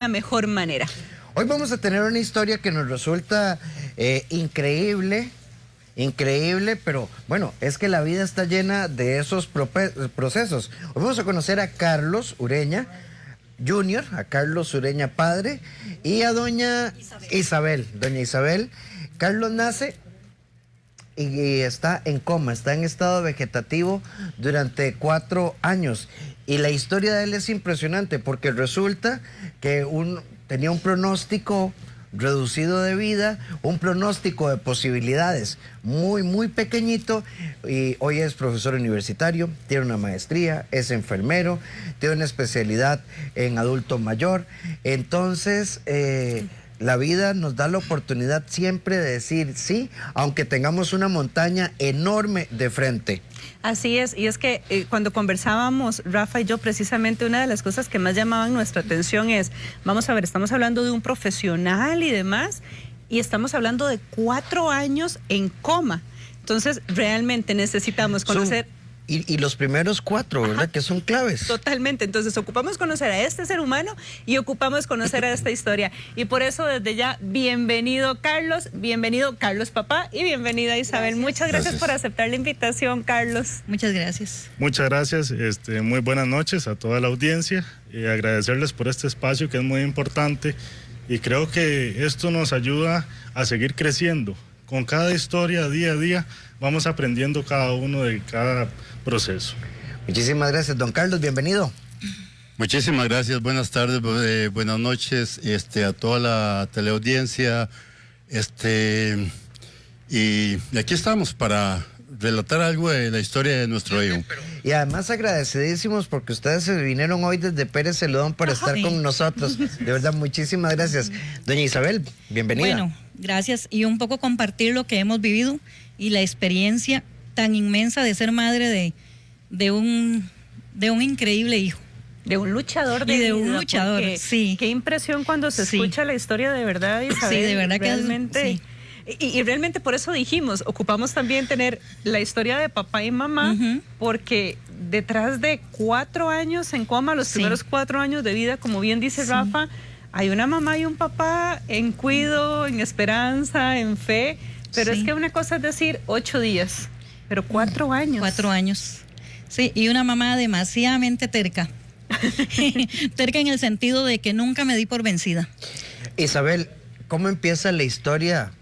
la mejor manera. Hoy vamos a tener una historia que nos resulta increíble, pero bueno, es que la vida está llena de esos procesos. Hoy vamos a conocer a Carlos Ureña Jr., a Carlos Ureña padre, y a doña Isabel. Doña Isabel, Carlos nace y está en coma, está en estado vegetativo durante 4 años. Y la historia de él es impresionante porque resulta que tenía un pronóstico reducido de vida, un pronóstico de posibilidades muy pequeñito, y hoy es profesor universitario, tiene una maestría, es enfermero, tiene una especialidad en adulto mayor. Entonces, la vida nos da la oportunidad siempre de decir sí, aunque tengamos una montaña enorme de frente. Así es, y es que cuando conversábamos, Rafa y yo, precisamente una de las cosas que más llamaban nuestra atención es, vamos a ver, estamos hablando de un profesional y demás, y estamos hablando de 4 años en coma. Entonces, realmente necesitamos conocer... Y los primeros 4, ¿verdad? Ajá, que son claves. Totalmente. Entonces, ocupamos conocer a este ser humano y ocupamos conocer a esta historia. Y por eso, desde ya, bienvenido Carlos papá, y bienvenida Isabel. Gracias. Muchas gracias por aceptar la invitación, Carlos. Muchas gracias. Muchas gracias. Muy buenas noches a toda la audiencia y agradecerles por este espacio que es muy importante, y creo que esto nos ayuda a seguir creciendo. Con cada historia, día a día, vamos aprendiendo cada uno de cada proceso. Muchísimas gracias, don Carlos, bienvenido. Muchísimas gracias, buenas tardes, buenas noches a toda la teleaudiencia, y aquí estamos para relatar algo de la historia de nuestro hijo. Y además agradecidísimos porque ustedes se vinieron hoy desde Pérez Celedón para estar con nosotros. De verdad, muchísimas gracias. Doña Isabel, bienvenida. Bueno, gracias, y un poco compartir lo que hemos vivido y la experiencia tan inmensa de ser madre de un increíble hijo. De un luchador de vida. De un luchador, sí. Qué impresión cuando se escucha la historia de verdad, Isabel. Sí, de verdad realmente, que sí. Y realmente por eso dijimos, ocupamos también tener la historia de papá y mamá, porque detrás de 4 años en coma, los primeros 4 años de vida, como bien dice Rafa, hay una mamá y un papá en cuido, en esperanza, en fe, pero es que una cosa es decir 8 días, pero 4 años. 4 años, sí, y una mamá demasiadamente terca. Terca en el sentido de que nunca me di por vencida. Isabel, ¿cómo empieza la historia?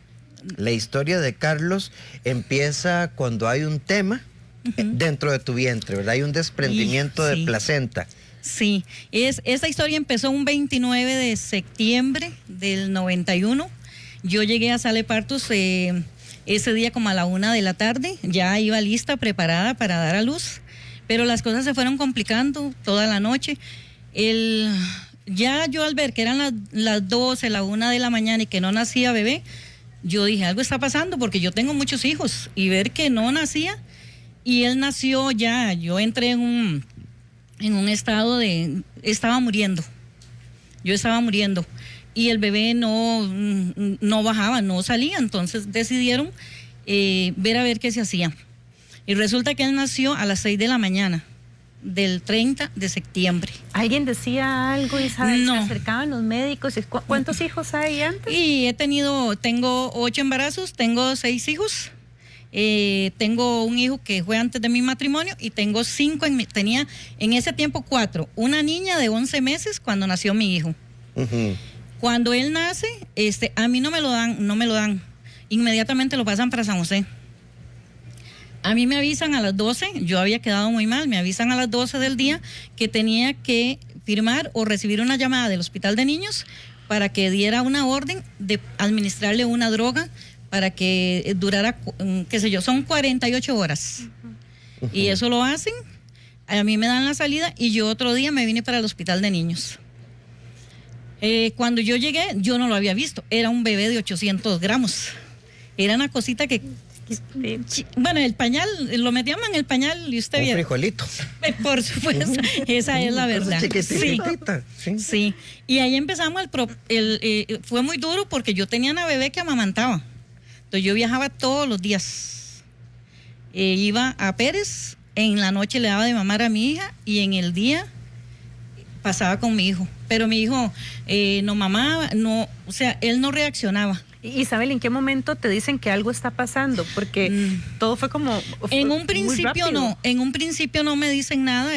La historia de Carlos empieza cuando hay un tema dentro de tu vientre, ¿verdad? Hay un desprendimiento de placenta. Sí, esta historia empezó un 29 de septiembre del 91. Yo llegué a Sala de Partos ese día como a la 1 de la tarde, ya iba lista, preparada para dar a luz, pero las cosas se fueron complicando toda la noche. Ya yo al ver que eran las 12, la 1 de la mañana y que no nacía bebé, yo dije, algo está pasando porque yo tengo muchos hijos, y ver que no nacía, y él nació ya, yo entré en un estado estaba muriendo, yo estaba muriendo, y el bebé no bajaba, no salía, entonces decidieron ver a ver qué se hacía, y resulta que él nació a las 6 de la mañana, del 30 de septiembre. ¿Alguien decía algo, Isabel? No. ¿Se acercaban los médicos? ¿Cuántos hijos hay antes? Y tengo 8 embarazos, tengo 6 hijos, tengo un hijo que fue antes de mi matrimonio, y tengo 5, tenía en ese tiempo 4, una niña de 11 meses cuando nació mi hijo. Cuando él nace, a mí no me lo dan, inmediatamente lo pasan para San José. A mí me avisan a las 12, yo había quedado muy mal, me avisan a las 12 del día que tenía que firmar o recibir una llamada del hospital de niños para que diera una orden de administrarle una droga para que durara, qué sé yo, son 48 horas. Y eso lo hacen, a mí me dan la salida y yo otro día me vine para el hospital de niños. Cuando yo llegué, yo no lo había visto, era un bebé de 800 gramos, era una cosita que... Bueno, el pañal, lo metíamos en el pañal y usted un vio. frijolito. Por supuesto, esa es la verdad. Sí. Y ahí empezamos fue muy duro porque yo tenía una bebé que amamantaba. Entonces yo viajaba todos los días. Iba a Pérez, en la noche le daba de mamar a mi hija, y en el día pasaba con mi hijo, pero mi hijo no mamaba, no, o sea, él no reaccionaba. Isabel, ¿en qué momento te dicen que algo está pasando? Porque todo fue como... En un principio no me dicen nada.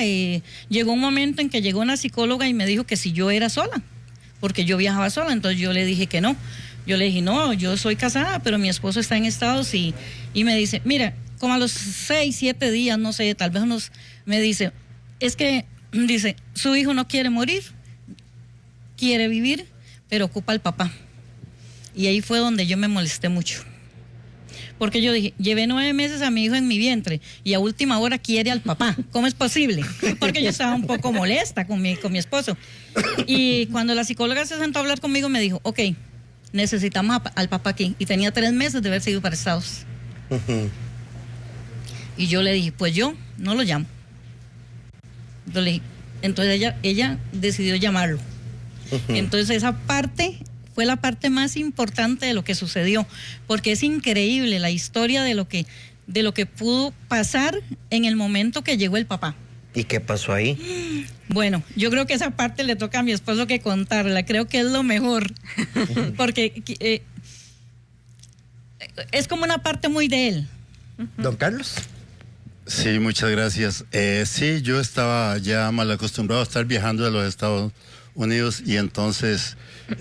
Llegó un momento en que llegó una psicóloga y me dijo que si yo era sola, porque yo viajaba sola, entonces yo le dije que no. Yo le dije, no, yo soy casada, pero mi esposo está en Estados y me dice, mira, como a los 6, 7 días, no sé, tal vez me dice, es que, dice, su hijo no quiere morir, quiere vivir, pero ocupa al papá. Y ahí fue donde yo me molesté mucho. Porque yo dije, llevé 9 meses a mi hijo en mi vientre y a última hora quiere al papá. ¿Cómo es posible? Porque yo estaba un poco molesta con mi esposo. Y cuando la psicóloga se sentó a hablar conmigo, me dijo, ok, necesitamos al papá aquí. Y tenía 3 meses de haberse ido para Estados. Y yo le dije, pues yo no lo llamo. Entonces ella decidió llamarlo. Entonces esa parte fue la parte más importante de lo que sucedió, porque es increíble la historia de lo que pudo pasar en el momento que llegó el papá. ¿Y qué pasó ahí? Bueno, yo creo que esa parte le toca a mi esposo que contarla, creo que es lo mejor, porque es como una parte muy de él. Don Carlos. Sí, muchas gracias. Sí, yo estaba ya mal acostumbrado a estar viajando de los Estados Unidos y entonces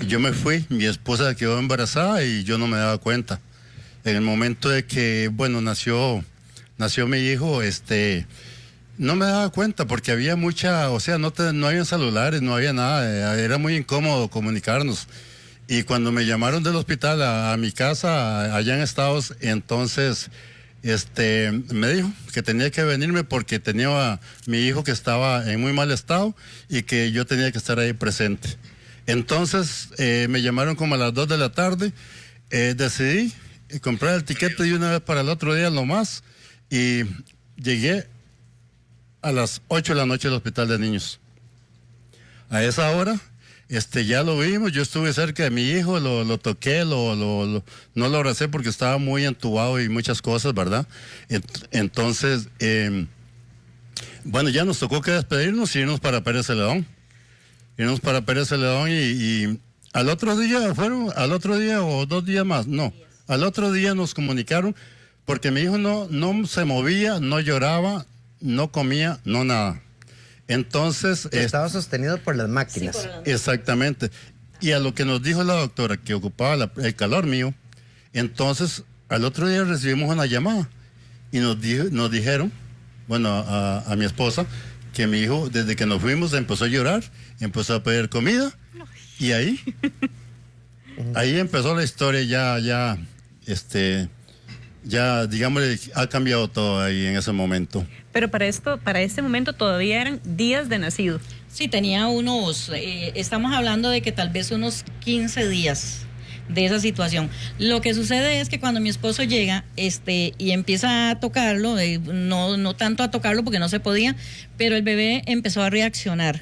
yo me fui, mi esposa quedó embarazada y yo no me daba cuenta. En el momento de que, bueno, nació mi hijo, no me daba cuenta porque había mucha, o sea, no había celulares, no había nada, era muy incómodo comunicarnos. Y cuando me llamaron del hospital a mi casa allá en Estados, entonces me dijo que tenía que venirme porque tenía a mi hijo que estaba en muy mal estado y que yo tenía que estar ahí presente. Entonces me llamaron como a las 2 de la tarde, decidí comprar el tiquete de una vez para el otro día nomás y llegué a las 8 de la noche al hospital de niños. A esa hora ya lo vimos, yo estuve cerca de mi hijo, lo toqué, no lo abracé porque estaba muy entubado y muchas cosas, ¿verdad? Entonces, bueno, ya nos tocó que despedirnos y irnos para Pérez Celedón. Y al otro día o 2 días más, no, al otro día nos comunicaron porque mi hijo no se movía, no lloraba, no comía, no nada. Entonces... Estaba sostenido por las máquinas. Sí, exactamente. Y a lo que nos dijo la doctora, que ocupaba el calor mío, entonces al otro día recibimos una llamada y nos dijeron, bueno, a mi esposa, que mi hijo, desde que nos fuimos, empezó a llorar, empezó a pedir comida y ahí empezó la historia ya, digamos, ha cambiado todo ahí en ese momento. Pero para este momento todavía eran días de nacido. Sí, tenía estamos hablando de que tal vez unos 15 días de esa situación. Lo que sucede es que cuando mi esposo llega, y empieza a tocarlo, no tanto a tocarlo porque no se podía, pero el bebé empezó a reaccionar.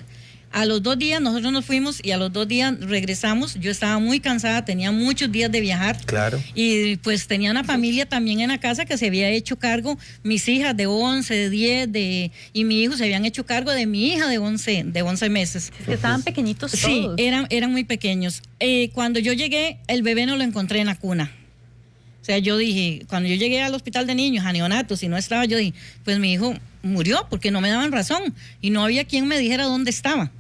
A los 2 días nosotros nos fuimos y a los 2 días regresamos. Yo estaba muy cansada, tenía muchos días de viajar. Claro. Y pues tenía una familia también en la casa que se había hecho cargo, mis hijas de 11, de 10, y mi hijo se habían hecho cargo de mi hija de 11 meses. Es que estaban pequeñitos todos. Sí, eran muy pequeños. Cuando yo llegué, el bebé no lo encontré en la cuna. O sea, yo dije, cuando yo llegué al hospital de niños, a neonatos, y no estaba, yo dije, pues mi hijo murió porque no me daban razón y no había quien me dijera dónde estaba.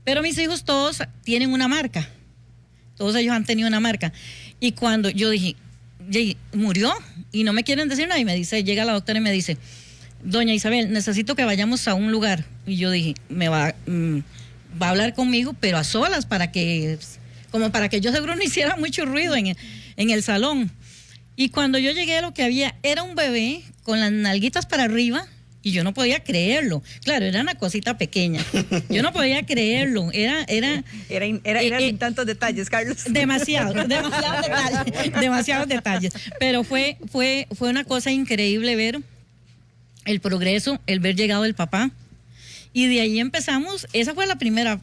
Pero mis hijos todos tienen una marca. Todos ellos han tenido una marca. Y cuando yo dije, murió y no me quieren decir nada, y me dice, llega la doctora y me dice, doña Isabel, necesito que vayamos a un lugar. Y yo dije, va a hablar conmigo, pero a solas, para que yo seguro no hiciera mucho ruido en el salón. Y cuando yo llegué, lo que había era un bebé con las nalguitas para arriba. Y yo no podía creerlo. Claro, era una cosita pequeña. Yo no podía creerlo. Era sin tantos detalles, Carlos. Demasiados detalles. Pero fue una cosa increíble ver el progreso, el ver llegado el papá. Y de ahí empezamos, esa fue la primera.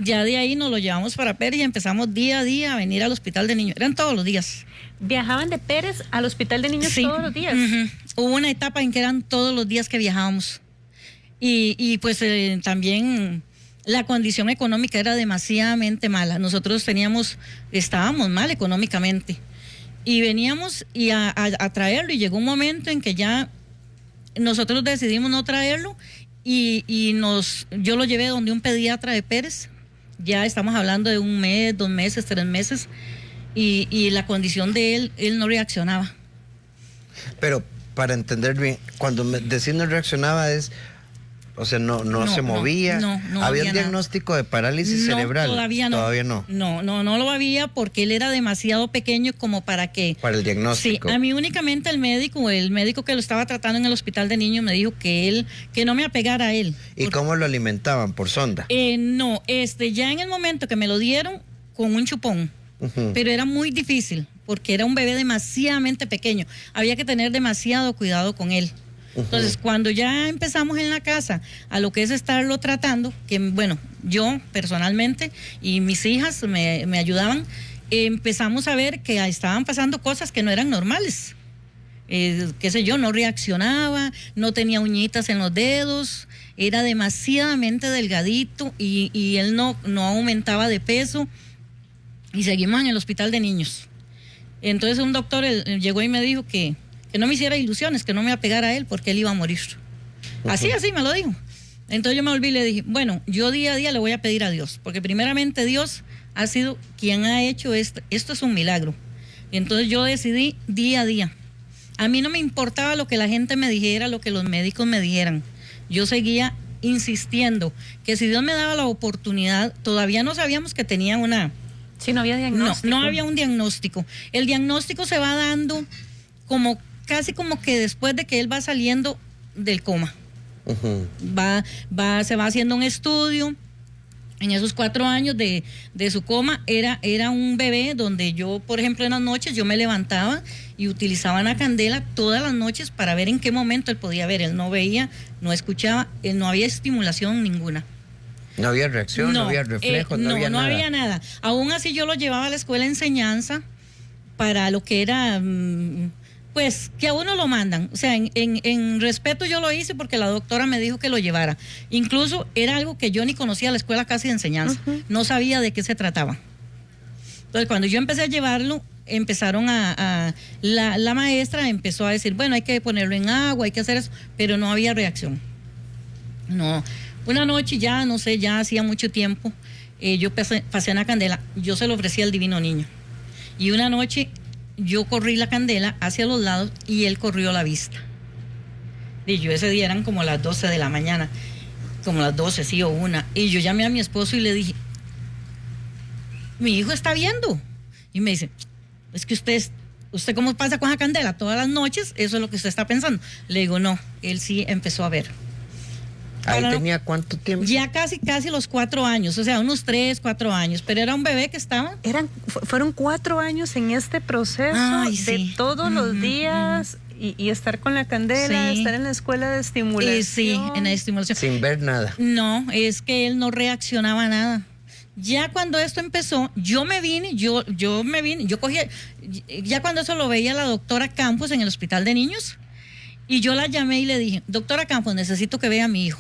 Ya de ahí nos lo llevamos para Pérez y empezamos día a día a venir al hospital de niños. Eran todos los días. ¿Viajaban de Pérez al hospital de niños todos los días? Hubo una etapa en que eran todos los días que viajábamos. Y pues también La condición económica era demasiadamente mala. Nosotros estábamos mal económicamente. Y veníamos a traerlo, y llegó un momento en que ya nosotros decidimos no traerlo, yo lo llevé donde un pediatra de Pérez. Ya estamos hablando de 1 mes, 2 meses, 3 meses, y la condición de él no reaccionaba. Pero para entender bien, cuando decís no reaccionaba es, o sea, no se movía. No había un diagnóstico de parálisis cerebral. Todavía no. Todavía no. No lo había, porque él era demasiado pequeño como para que... Para el diagnóstico. Sí, a mí únicamente el médico que lo estaba tratando en el hospital de niños me dijo que no me apegara a él. ¿Y cómo lo alimentaban? ¿Por sonda? No, ya en el momento que me lo dieron, con un chupón. Ujú. Pero era muy difícil, porque era un bebé demasiadamente pequeño. Había que tener demasiado cuidado con él. Entonces, cuando ya empezamos en la casa a lo que es estarlo tratando, que bueno, yo personalmente y mis hijas me ayudaban, empezamos a ver que estaban pasando cosas que no eran normales. Qué sé yo, no reaccionaba, no tenía uñitas en los dedos, era demasiadamente delgadito, y él no aumentaba de peso, y seguimos en el hospital de niños. Entonces un doctor llegó y me dijo que no me hiciera ilusiones, que no me apegara a él porque él iba a morir. Así me lo dijo. Entonces yo me volví y le dije, bueno, yo día a día le voy a pedir a Dios, porque primeramente Dios ha sido quien ha hecho esto es un milagro. Y entonces yo decidí día a día. A mí no me importaba lo que la gente me dijera, lo que los médicos me dijeran. Yo seguía insistiendo que si Dios me daba la oportunidad, todavía no sabíamos que tenía una... Sí, no había diagnóstico. No había un diagnóstico. El diagnóstico se va dando casi como que después de que él va saliendo del coma. Ujú. Se va haciendo un estudio. En esos 4 años de su coma era un bebé donde yo, por ejemplo, en las noches yo me levantaba y utilizaba una candela todas las noches para ver en qué momento él podía ver. Él no veía, no escuchaba, no había estimulación ninguna. No había reacción, no había reflejos, no había nada. No había nada. Aún así yo lo llevaba a la escuela de enseñanza para lo que era, pues, que a uno lo mandan. O sea, en respeto yo lo hice porque la doctora me dijo que lo llevara. Incluso era algo que yo ni conocía la escuela casi de enseñanza. No sabía de qué se trataba. Entonces, cuando yo empecé a llevarlo, empezaron la maestra empezó a decir, bueno, hay que ponerlo en agua, hay que hacer eso, pero no había reacción. No. Una noche ya, no sé, ya hacía mucho tiempo, yo pasé una candela, yo se lo ofrecí al divino niño. Y una noche yo corrí la candela hacia los lados y él corrió la vista. Y yo ese día eran como las 12 de la mañana, como las 12, sí, o 1. Y yo llamé a mi esposo y le dije, mi hijo está viendo. Y me dice, es que usted cómo pasa con la candela todas las noches, eso es lo que usted está pensando. Le digo, no, él sí empezó a ver. ¿Ahí tenía cuánto tiempo? Ya casi los 4 años, o sea, unos 3, 4 años, pero era un bebé que estaba... Fueron 4 años en este proceso de todos los días y estar con la candela, estar en la escuela de estimulación. Sí, en la estimulación. Sin ver nada. No, es que él no reaccionaba a nada. Ya cuando esto empezó, yo cogí, ya cuando eso lo veía la doctora Campos en el hospital de niños, y yo la llamé y le dije, doctora Campos, necesito que vea a mi hijo.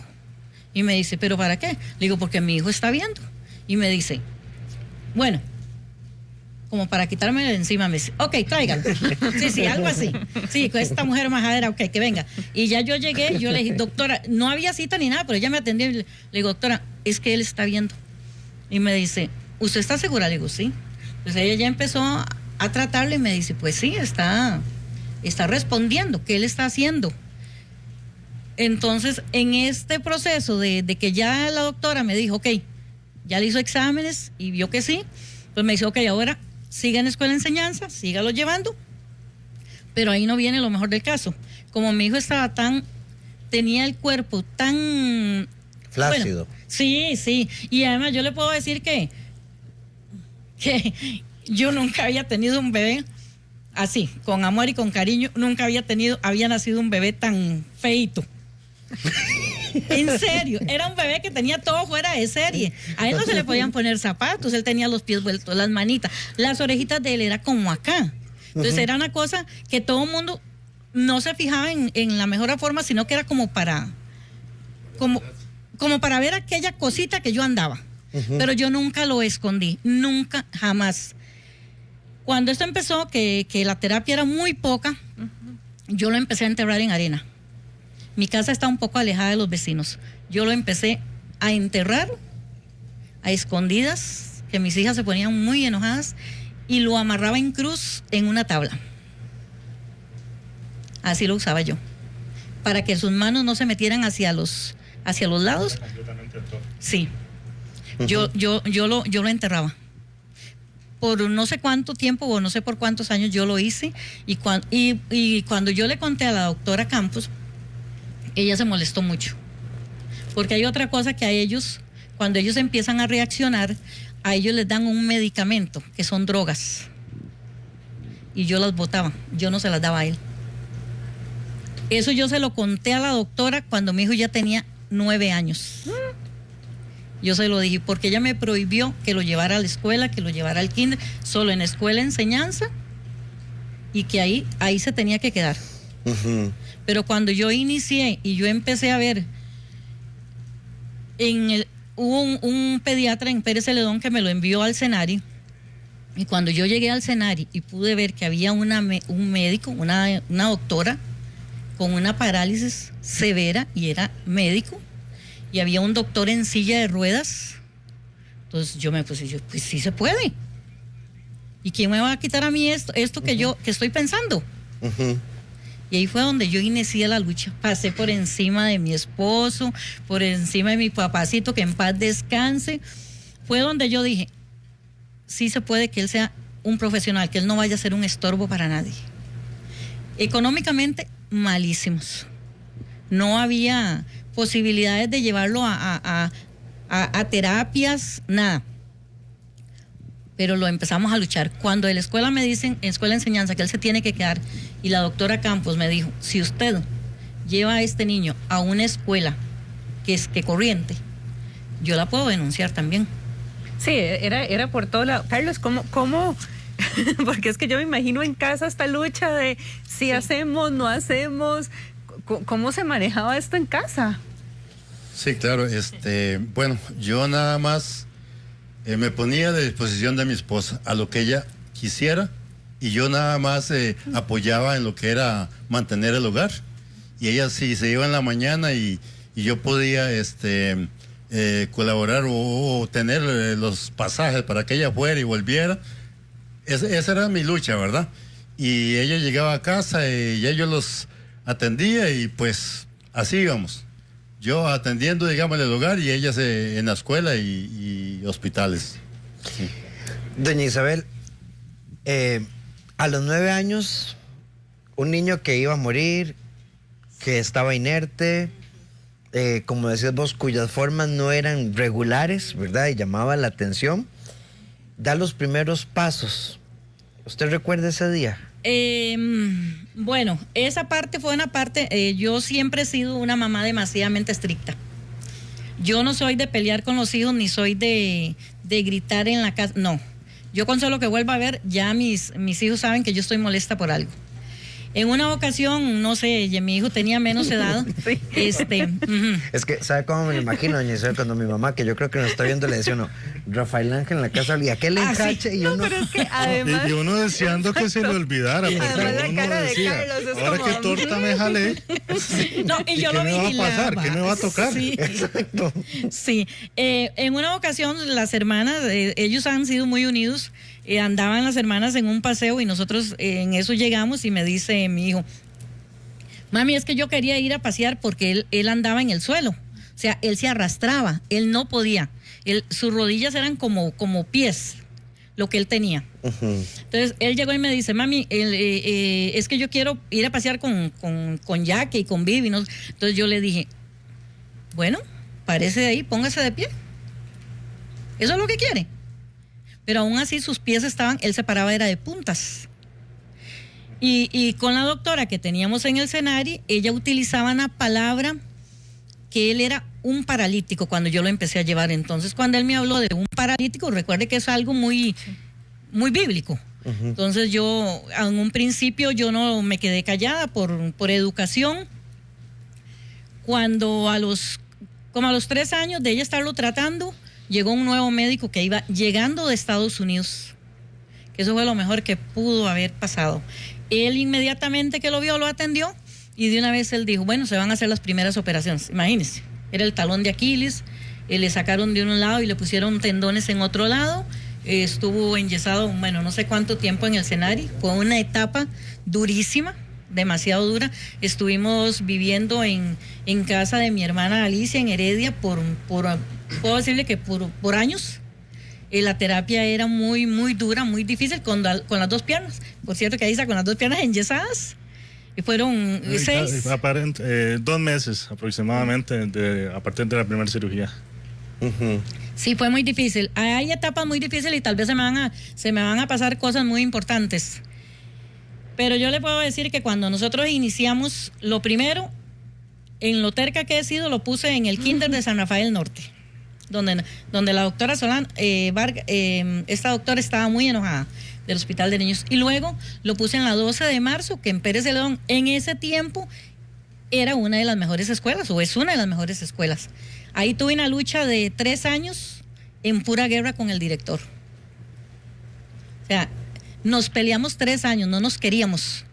Y me dice, ¿pero para qué? Le digo, porque mi hijo está viendo. Y me dice, bueno, como para quitarme de encima, me dice, ok, tráigalo. Sí, algo así. Sí, con esta mujer majadera, ok, que venga. Y ya yo llegué, yo le dije, doctora, no había cita ni nada, pero ella me atendió y le digo, doctora, es que él está viendo. Y me dice, ¿usted está segura? Le digo, sí. Entonces ella ya empezó a tratarle y me dice, pues sí, está respondiendo, ¿qué él está haciendo? Entonces, en este proceso de que ya la doctora me dijo, ok, ya le hizo exámenes y vio que sí, pues me dice, ok, ahora siga en la escuela de enseñanza, sígalo llevando, pero ahí no viene lo mejor del caso. Como mi hijo tenía el cuerpo tan... Flácido. Bueno, sí, y además yo le puedo decir que yo nunca había tenido un bebé así, con amor y con cariño, había nacido un bebé tan feito. En serio, era un bebé que tenía todo fuera de serie. A él no se le podían poner zapatos, él tenía los pies vueltos, las manitas, las orejitas de él era como acá. Entonces era una cosa que todo el mundo no se fijaba en la mejor forma, sino que era como como para ver aquella cosita que yo andaba. Pero yo nunca lo escondí, nunca, jamás. Cuando esto empezó, que la terapia era muy poca, yo lo empecé a enterrar en arena. Mi casa está un poco alejada de los vecinos. Yo lo empecé a enterrar a escondidas, que mis hijas se ponían muy enojadas, y lo amarraba en cruz en una tabla. Así lo usaba yo, para que sus manos no se metieran hacia los lados. Sí. Yo lo enterraba. Por no sé cuánto tiempo o no sé por cuántos años yo lo hice, y cuando yo le conté a la doctora Campos, ella se molestó mucho. Porque hay otra cosa que a ellos, cuando ellos empiezan a reaccionar, a ellos les dan un medicamento, que son drogas. Y yo las botaba, yo no se las daba a él. Eso yo se lo conté a la doctora cuando mi hijo ya tenía 9 años. Yo se lo dije, porque ella me prohibió que lo llevara a la escuela, que lo llevara al kinder, solo en la escuela de enseñanza, y que ahí se tenía que quedar. Pero cuando yo inicié y yo empecé a ver, hubo un pediatra en Pérez Celedón que me lo envió al Senari, y cuando yo llegué al Senari y pude ver que había un médico, una doctora con una parálisis severa, y era médico, y había un doctor en silla de ruedas, entonces yo me puse, pues sí se puede. ¿Y quién me va a quitar a mí esto que yo estoy pensando? Y ahí fue donde yo inicié la lucha. Pasé por encima de mi esposo, por encima de mi papacito, que en paz descanse. Fue donde yo dije, sí se puede que él sea un profesional, que él no vaya a ser un estorbo para nadie. Económicamente, malísimos. No había posibilidades de llevarlo a terapias, nada. Pero lo empezamos a luchar. Cuando en la escuela me dicen, en escuela de enseñanza, que él se tiene que quedar, y la doctora Campos me dijo, si usted lleva a este niño a una escuela que corriente, yo la puedo denunciar también. Sí, era por todo lado. Carlos, ¿cómo? Porque es que yo me imagino en casa esta lucha de si hacemos, no hacemos. ¿Cómo se manejaba esto en casa? Sí, claro. Bueno, yo nada más me ponía a disposición de mi esposa a lo que ella quisiera, y yo nada más apoyaba en lo que era mantener el hogar. Y ella sí se iba en la mañana, y yo podía colaborar o tener los pasajes para que ella fuera y volviera. Esa era mi lucha, ¿verdad? Y ella llegaba a casa y ya yo los atendía, y pues así íbamos. Yo atendiendo, digamos, el hogar, y ellas en la escuela y hospitales. Sí. Doña Isabel, a los 9 años, un niño que iba a morir, que estaba inerte, como decías vos, cuyas formas no eran regulares, ¿verdad? Y llamaba la atención, da los primeros pasos. ¿Usted recuerda ese día? Bueno, esa parte fue una parte, yo siempre he sido una mamá demasiadamente estricta. Yo no soy de pelear con los hijos, ni soy de gritar en la casa, no. Yo con solo que vuelva a ver, ya mis hijos saben que yo estoy molesta por algo. En una ocasión, no sé, mi hijo tenía menos edad. Sí. Es que, ¿sabe cómo me lo imagino, doña Isabel? Cuando mi mamá, que yo creo que nos está viendo, le decía uno, Rafael Ángel en la casa, ¿y a qué le encache? Sí. Y no, uno... pero es que además... Y uno deseando que se le olvidara. Además la cara de Carlos es ahora como... que torta me jalé. No, y yo ¿qué lo me va a pasar? ¿Qué me va a tocar? Sí. Exacto. Sí, en una ocasión las hermanas, ellos han sido muy unidos, andaban las hermanas en un paseo, y nosotros en eso llegamos, y me dice mi hijo, mami, es que yo quería ir a pasear porque él andaba en el suelo, o sea, él se arrastraba, él no podía, sus rodillas eran como pies, lo que él tenía. Entonces él llegó y me dice, mami, es que yo quiero ir a pasear con Jaque y con Vivi, ¿no? Entonces yo le dije, bueno, párese de ahí, póngase de pie, eso es lo que quiere. Pero aún así sus pies él se paraba, era de puntas. Y con la doctora que teníamos en el Senari, ella utilizaba una palabra que él era un paralítico cuando yo lo empecé a llevar. Entonces, cuando él me habló de un paralítico, recuerde que es algo muy, muy bíblico. Entonces yo, en un principio, yo no me quedé callada por educación. Cuando a los Como a los 3 años de ella estarlo tratando, llegó un nuevo médico que iba llegando de Estados Unidos, que eso fue lo mejor que pudo haber pasado. Él inmediatamente que lo vio, lo atendió, y de una vez él dijo, bueno, se van a hacer las primeras operaciones. Imagínense, era el talón de Aquiles, le sacaron de un lado y le pusieron tendones en otro lado, estuvo enyesado, bueno, no sé cuánto tiempo en el escenario, fue una etapa durísima, demasiado dura. Estuvimos viviendo en casa de mi hermana Alicia en Heredia puedo decirle que por años. La terapia era muy, muy dura, muy difícil con las 2 piernas. Por cierto que ahí está con las 2 piernas enyesadas. Y fueron 6. 2 meses aproximadamente a partir de la primera cirugía. Sí, fue muy difícil. Hay etapas muy difíciles y tal vez se me van a pasar cosas muy importantes. Pero yo le puedo decir que cuando nosotros iniciamos, lo primero, en lo terca que he sido, lo puse en el Kinder de San Rafael Norte, donde la doctora Solán, esta doctora estaba muy enojada del Hospital de Niños. Y luego lo puse en la 12 de marzo, que en Pérez Celedón, en ese tiempo, era una de las mejores escuelas, o es una de las mejores escuelas. Ahí tuve una lucha de 3 años en pura guerra con el director. O sea, nos peleamos 3 años, no nos queríamos,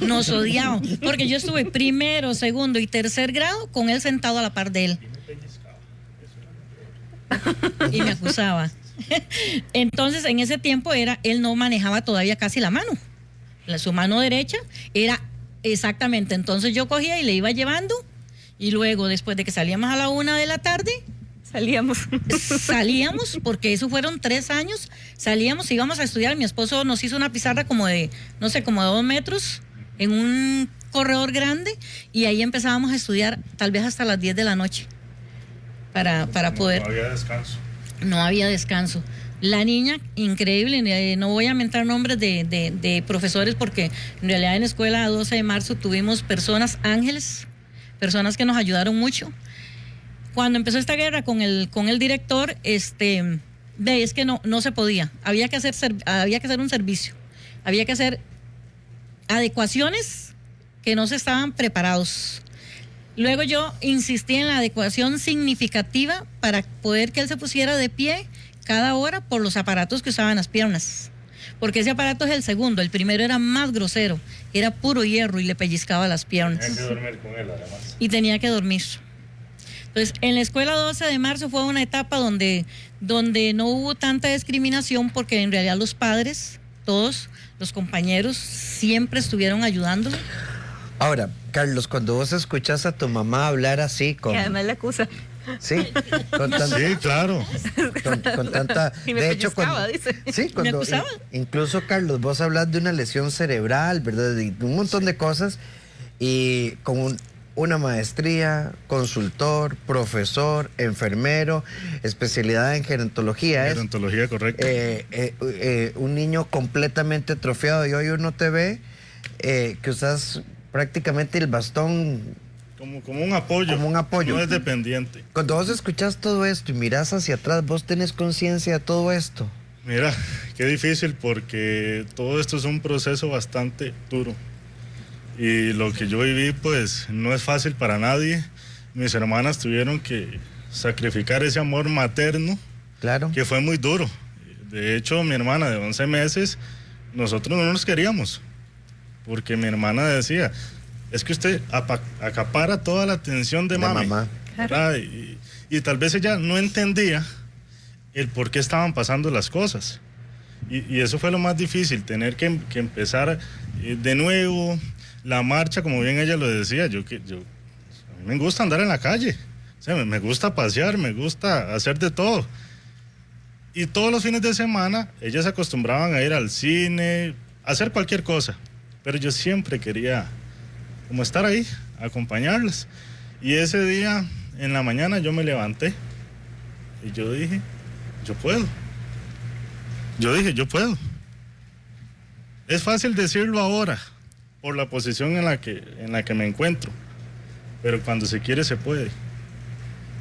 nos odiábamos, porque yo estuve 1º, 2º y 3er grado con él sentado a la par de él. Y me acusaba. Entonces, en ese tiempo él no manejaba todavía casi la mano. Su mano derecha era exactamente. Entonces yo cogía y le iba llevando, y luego, después de que salíamos a la 1 de la tarde, salíamos, porque eso fueron 3 años, íbamos a estudiar. Mi esposo nos hizo una pizarra como de 2 metros en un corredor grande, y ahí empezábamos a estudiar tal vez hasta las 10 de la noche para poder. No había descanso. No había descanso. La niña, increíble, no voy a mentar nombres de profesores, porque en realidad en la escuela 12 de marzo tuvimos personas ángeles, personas que nos ayudaron mucho. Cuando empezó esta guerra con el director, es que no se podía. Había que hacer un servicio. Había que hacer adecuaciones que no se estaban preparados. Luego yo insistí en la adecuación significativa para poder que él se pusiera de pie cada hora por los aparatos que usaban las piernas. Porque ese aparato es el segundo. El primero era más grosero. Era puro hierro y le pellizcaba las piernas. Tenía que dormir con él, además. Y tenía que dormir. Entonces, en la escuela 12 de marzo fue una etapa donde no hubo tanta discriminación, porque en realidad los padres, todos los compañeros, siempre estuvieron ayudándole. Ahora, Carlos, cuando vos escuchas a tu mamá hablar así Y además la acusa. Sí, con tanta, Sí, claro. con tanta. Y me de hecho, pellizcaba, dice. Sí, cuando. Me acusaba. Incluso, Carlos, vos hablas de una lesión cerebral, ¿verdad? De un montón de cosas. Y con una maestría, consultor, profesor, enfermero, especialidad en gerontología. Gerontología, correcto. Un niño completamente atrofiado. Y hoy uno te ve que usas prácticamente el bastón Como un apoyo. Como un apoyo. No es dependiente. Cuando vos escuchás todo esto y mirás hacia atrás, ¿vos tenés conciencia de todo esto? Mira, qué difícil, porque todo esto es un proceso bastante duro. Y lo que yo viví, pues, no es fácil para nadie. Mis hermanas tuvieron que sacrificar ese amor materno. Claro. Que fue muy duro. De hecho, mi hermana de 11 meses, nosotros no nos queríamos. Porque mi hermana decía, es que usted acapara toda la atención de mami. Mamá. ¿Verdad? Y tal vez ella no entendía el por qué estaban pasando las cosas. Y eso fue lo más difícil, tener que empezar de nuevo la marcha, como bien ella lo decía. A mí me gusta andar en la calle, o sea, me gusta pasear, me gusta hacer de todo. Y todos los fines de semana ellas se acostumbraban a ir al cine, a hacer cualquier cosa. Pero yo siempre quería como estar ahí, acompañarlas. Y ese día, en la mañana, yo me levanté y yo dije, yo puedo. Yo dije, yo puedo. Es fácil decirlo ahora, por la posición en la que me encuentro. Pero cuando se quiere, se puede.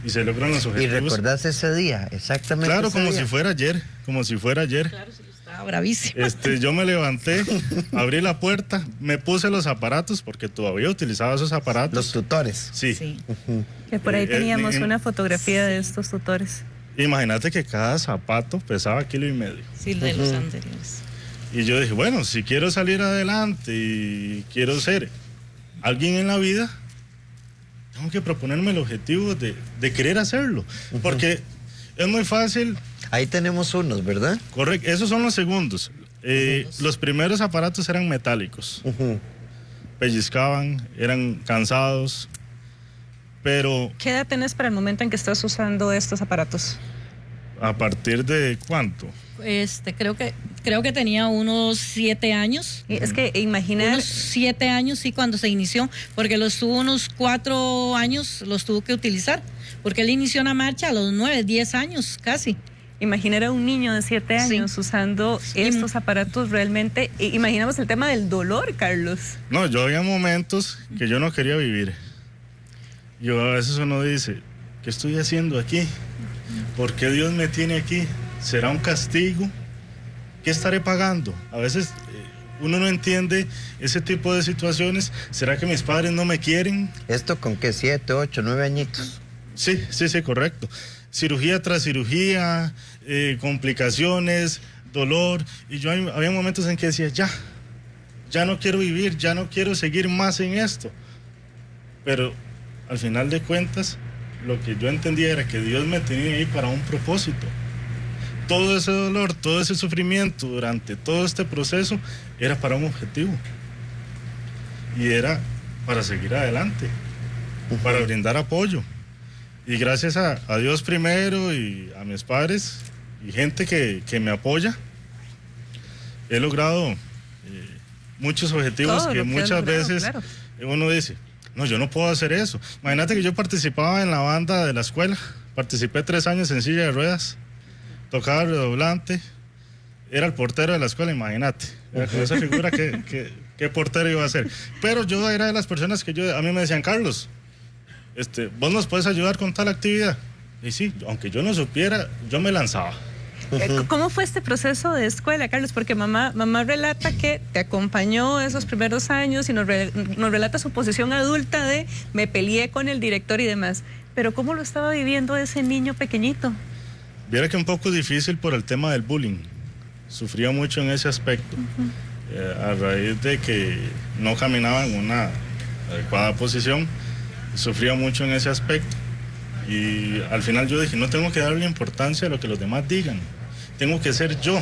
Y se logran los objetivos. ¿Y recordás ese día? Exactamente. Claro, ese como día. si fuera ayer. Como si fuera ayer. Claro, sí, estaba bravísima. Yo me levanté, abrí la puerta, me puse los aparatos, porque todavía utilizaba esos aparatos. Los tutores. Sí. Sí. Que por ahí teníamos una fotografía de estos tutores. Imagínate que cada zapato pesaba 1,5 kilos. Sí, de los anteriores. Y yo dije, bueno, si quiero salir adelante y quiero ser alguien en la vida, tengo que proponerme el objetivo de querer hacerlo. Porque es muy fácil. Ahí tenemos unos, ¿verdad? Correcto, esos son los segundos. Los primeros aparatos eran metálicos. Pellizcaban, eran cansados. Pero ¿Qué edad tenés para el momento en que estás usando estos aparatos? ¿a partir de cuánto? Creo que tenía unos 7 años. Y es que imaginar, Unos 7 años, sí, cuando se inició, porque los tuvo unos 4 años, los tuvo que utilizar, porque él inició una marcha a los 9, 10 años casi. imaginar a un niño de 7 años Sí. usando estos aparatos realmente, imaginamos el tema del dolor, Carlos. No, yo había momentos que yo no quería vivir. Yo a veces uno dice, ¿qué estoy haciendo aquí? ¿Por qué Dios me tiene aquí? ¿Será un castigo? ¿Qué estaré pagando? A veces uno no entiende ese tipo de situaciones. ¿Será que mis padres no me quieren? ¿Esto con qué? 7, 8, 9 añitos. Sí, correcto. Cirugía tras cirugía, complicaciones, dolor. Y yo había momentos en que decía, ya no quiero vivir, ya no quiero seguir más en esto. Pero al final de cuentas, lo que yo entendía era que Dios me tenía ahí para un propósito. Todo ese dolor, todo ese sufrimiento durante todo este proceso era para un objetivo. Y era para seguir adelante, para brindar apoyo. Y gracias a Dios primero y a mis padres y gente que me apoya, he logrado muchos objetivos Todo que lo que has muchas logrado, veces claro. uno dice, no, yo no puedo hacer eso. Imagínate que yo participaba en la banda de la escuela, participé 3 años en silla de ruedas, tocaba redoblante, era el portero de la escuela, imagínate, era con esa figura, ¿qué portero iba a ser? Pero yo era de las personas que a mí me decían, Carlos, vos nos puedes ayudar con tal actividad. Y sí, aunque yo no supiera, yo me lanzaba. ¿Cómo fue este proceso de escuela, Carlos? Porque mamá relata que te acompañó esos primeros años y nos relata su posición adulta de me peleé con el director y demás. Pero ¿cómo lo estaba viviendo ese niño pequeñiñito? Viera que un poco difícil por el tema del bullying. Sufría mucho en ese aspecto. A raíz de que no caminaba en una adecuada posición, sufría mucho en ese aspecto. Y al final yo dije, no tengo que darle importancia a lo que los demás digan. Tengo que ser yo.